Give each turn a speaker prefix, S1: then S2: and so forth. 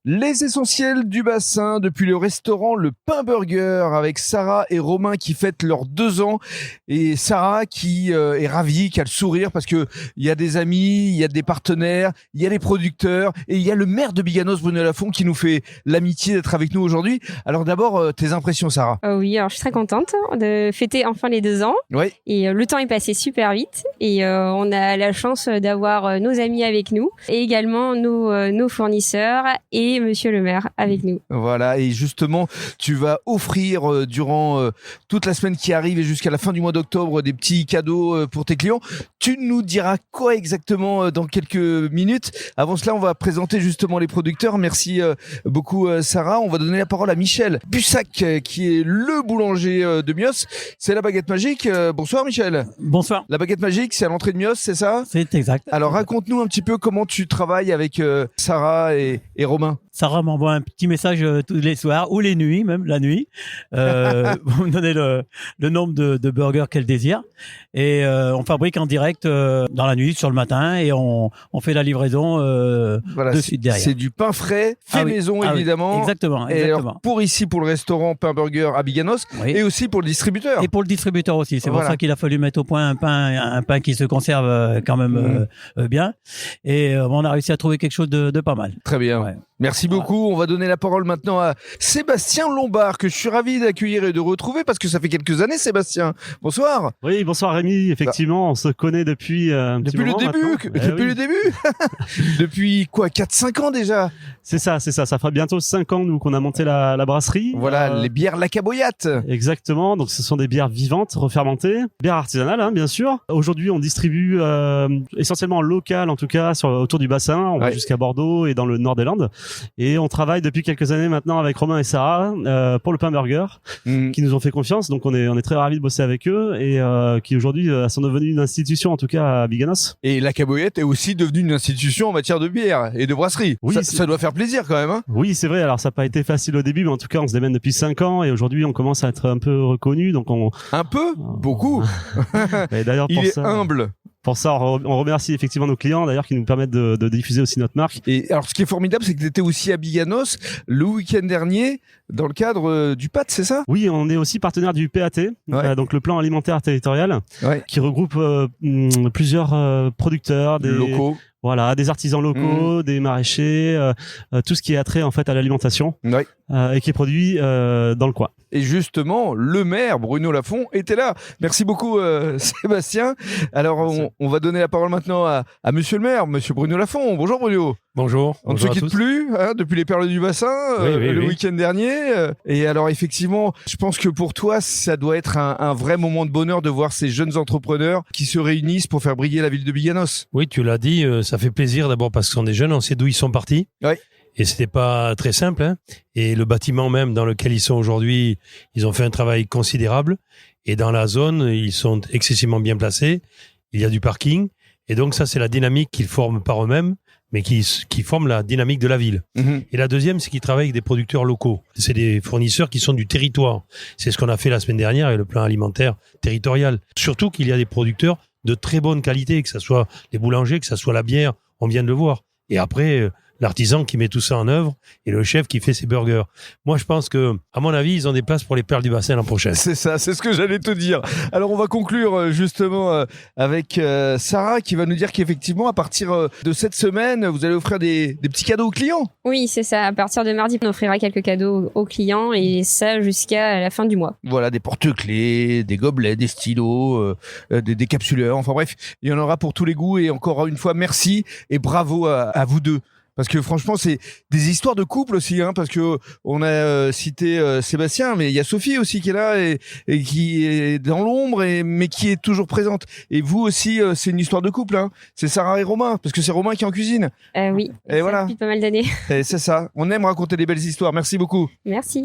S1: Les essentiels du bassin depuis le restaurant Le Pain Burger avec Sarah et Romain qui fêtent leurs 2 ans. Et Sarah qui est ravie, qui a le sourire parce que il y a des amis, il y a des partenaires, il y a les producteurs et il y a le maire de Biganos, Bruno Lafont, qui nous fait l'amitié d'être avec nous aujourd'hui. Alors d'abord, tes impressions, Sarah?
S2: Oui, alors je suis très contente de fêter enfin les 2 ans.
S1: Oui.
S2: Et le temps est passé super vite. Et on a la chance d'avoir nos amis avec nous et également nos fournisseurs et Monsieur le maire avec nous.
S1: Voilà, et justement, tu vas offrir durant toute la semaine qui arrive et jusqu'à la fin du mois d'octobre des petits cadeaux pour tes clients. Tu nous diras quoi exactement dans quelques minutes. Avant cela, on va présenter justement les producteurs. Merci beaucoup Sarah. On va donner la parole à Michel Bussac qui est le boulanger de Mios. C'est la baguette magique. Bonsoir Michel.
S3: Bonsoir.
S1: La baguette magique, c'est à l'entrée de Mios, c'est ça?
S3: C'est exact.
S1: Alors raconte-nous un petit peu comment tu travailles avec Sarah et Romain.
S3: Sarah m'envoie un petit message tous les soirs, ou les nuits, même la nuit. Vous me donnez le nombre de burgers qu'elle désire. Et on fabrique en direct dans la nuit, sur le matin, et on fait la livraison
S1: Voilà,
S3: de suite derrière.
S1: C'est du pain frais, fait maison évidemment.
S3: Oui, exactement.
S1: Et alors, pour le restaurant Pain Burger à Biganos,
S3: Oui.
S1: et aussi pour le distributeur.
S3: Et pour le distributeur aussi. C'est
S1: Voilà.
S3: pour ça qu'il a fallu mettre au point un pain qui se conserve quand même bien. Et on a réussi à trouver quelque chose de pas mal.
S1: Très bien.
S3: Ouais.
S1: Merci beaucoup. On va donner la parole maintenant à Sébastien Lombard, que je suis ravi d'accueillir et de retrouver parce que ça fait quelques années, Sébastien. Bonsoir.
S4: Oui, bonsoir Rémi. Effectivement, on se connaît depuis un petit
S1: Depuis le
S4: moment
S1: début.
S4: maintenant.
S1: Depuis
S4: oui.
S1: le début. Depuis quoi, 4-5 ans déjà.
S4: C'est ça. Ça fera bientôt 5 ans nous qu'on a monté la brasserie.
S1: Voilà, les bières La Caboyate.
S4: Exactement. Donc ce sont des bières vivantes, refermentées, bières artisanales, hein, bien sûr. Aujourd'hui, on distribue essentiellement local, en tout cas, autour du bassin. On va jusqu'à Bordeaux et dans le nord des Landes. Et on travaille depuis quelques années maintenant avec Romain et Sarah pour le Pain Burger, qui nous ont fait confiance. Donc on est très ravis de bosser avec eux et qui aujourd'hui sont devenus une institution, en tout cas à Biganos.
S1: Et La Caboyate est aussi devenue une institution en matière de bière et de brasserie.
S4: Oui,
S1: ça doit faire plaisir quand même. Hein.
S4: Oui, c'est vrai. Alors ça n'a pas été facile au début, mais en tout cas on se démène depuis 5 ans et aujourd'hui on commence à être un peu reconnu. Donc
S1: un peu, beaucoup.
S4: Et d'ailleurs,
S1: il est humble.
S4: Pour ça, on remercie effectivement nos clients d'ailleurs qui nous permettent de diffuser aussi notre marque.
S1: Et alors, ce qui est formidable, c'est que tu étais aussi à Biganos le week-end dernier dans le cadre du PAT, c'est ça?
S4: Oui, on est aussi partenaire du PAT, donc le plan alimentaire territorial, qui regroupe plusieurs producteurs, des
S1: locaux.
S4: Voilà, des artisans locaux, des maraîchers, tout ce qui est attrait en fait à l'alimentation et qui est produit dans le coin.
S1: Et justement, le maire Bruno Lafont était là. Merci beaucoup Sébastien. Alors on va donner la parole maintenant à Monsieur le maire, Monsieur Bruno Lafont. Bonjour Bruno.
S5: Bonjour.
S1: On ne se quitte plus depuis les Perles du Bassin le week-end dernier. Et alors effectivement, je pense que pour toi, ça doit être un vrai moment de bonheur de voir ces jeunes entrepreneurs qui se réunissent pour faire briller la ville de Biganos.
S5: Oui, tu l'as dit, ça fait plaisir d'abord parce que ce sont des jeunes, on sait d'où ils sont partis.
S1: Oui.
S5: Et c'était pas très simple, hein. Et le bâtiment même dans lequel ils sont aujourd'hui, ils ont fait un travail considérable. Et dans la zone, ils sont excessivement bien placés. Il y a du parking. Et donc ça, c'est la dynamique qu'ils forment par eux-mêmes, mais qui forment la dynamique de la ville. Et la deuxième, c'est qu'ils travaillent avec des producteurs locaux. C'est des fournisseurs qui sont du territoire. C'est ce qu'on a fait la semaine dernière avec le plan alimentaire territorial. Surtout qu'il y a des producteurs de très bonne qualité, que ce soit les boulangers, que ce soit la bière, on vient de le voir. Et après, l'artisan qui met tout ça en œuvre et le chef qui fait ses burgers. Moi, je pense que, à mon avis, ils ont des places pour les Perles du Bassin l'an prochain.
S1: C'est ça, c'est ce que j'allais te dire. Alors, on va conclure justement avec Sarah qui va nous dire qu'effectivement, à partir de cette semaine, vous allez offrir des petits cadeaux aux clients.
S2: Oui, c'est ça. À partir de mardi, on offrira quelques cadeaux aux clients et ça jusqu'à la fin du mois.
S1: Voilà, des porte-clés, des gobelets, des stylos, des décapsuleurs. Enfin bref, il y en aura pour tous les goûts. Et encore une fois, merci et bravo à vous deux. Parce que franchement, c'est des histoires de couple aussi, hein, parce que on a cité Sébastien, mais il y a Sophie aussi qui est là et qui est dans l'ombre, mais qui est toujours présente. Et vous aussi, c'est une histoire de couple, hein. C'est Sarah et Romain, parce que c'est Romain qui est en cuisine.
S2: Oui.
S1: Et voilà.
S2: Depuis pas mal d'années.
S1: Et c'est ça. On aime raconter des belles histoires. Merci beaucoup.
S2: Merci.